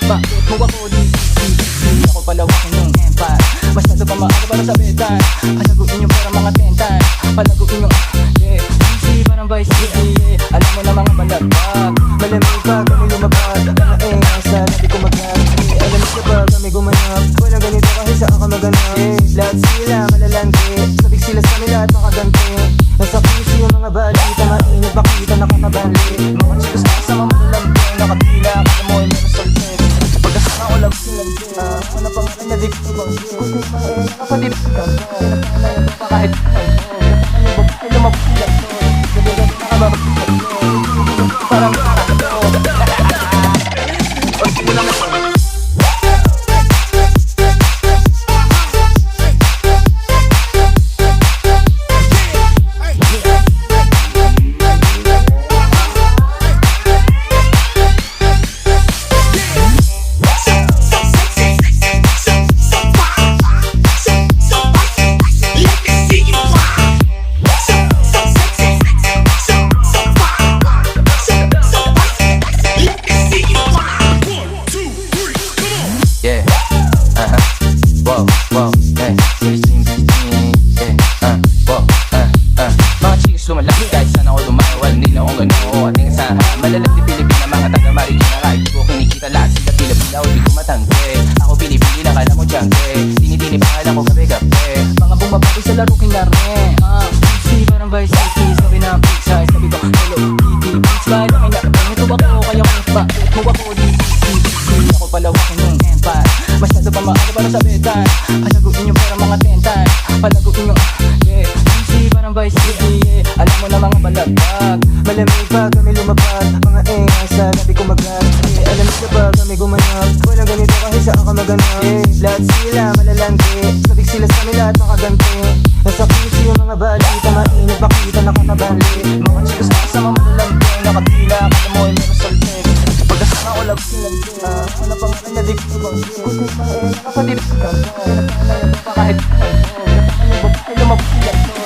bakit mo ako di ako palawakin yung empire. Masyado pa maaga para sabitan, palaguin yung para mga tentan, palaguin yung easy parang vice city. Alam mo na mga balagpag, malamig pa kami lumabas. Sa labi ko mag-ganti, alam mo ba kami gumanap. Walang ganito kahit saan ka maganap. Lahat sila malalante, sabik sila sa kanila at makaganti. Nasa puso yung mga balita, mainit pakita nakakabanli. Mga chicos na kasama malalante, nakapila kaya mo ay meron saltin. Pagkasama ko lang silang din, ano pangalan na di ko bang kundi nakapadip ka mo. Pinapangalayan mo pa kahit ano ba ay lumabulat mo. Gabi-gabi nakababagulat mo. Parang mga chicks lumalaki kahit saan ako dumawal. Hindi na akong gano'n ating asahan. Malalaki Pilipina, mga taga-Marikina. Kahit ko kinikita lahat sila pila-pila o di ko matangke. Ako pinipili na kala mo jangke. Tinitini pa kala ko kape-kape. Mga bumabawi sa laro kinarne. Easy parang vice city. Sabi na pizza, sabi ko hello kitty. Beach ba na may nakapang ito ako. Kaya bakit mo ako di easy ako palawakin yung empire. Masyado pa maaga para sabitan, palaguin yung para mga tentan, palaguin yung easy parang vice city. Alam mo na mga balagpag, malamig pa kami lumabas. Mga sa labi ko mag-ganti, alam mo ba kami gumanap. Walang ganito kahit saan ka maganap. Lahat sila malalante, sabik sila sa kanila at makaganti. Nasa puso yung mga balita, mainit pakita nakakabanli. Mga chicos na kasama malalante, nakapila kaya mo ay meron saltin. Pagkasama ko lang silang din, ano pangalan na di ko bang kundi nakapadip ka mo. Pinapangalayan mo pa kahit ano, pinapangalayan mo pa ay lumabulat mo.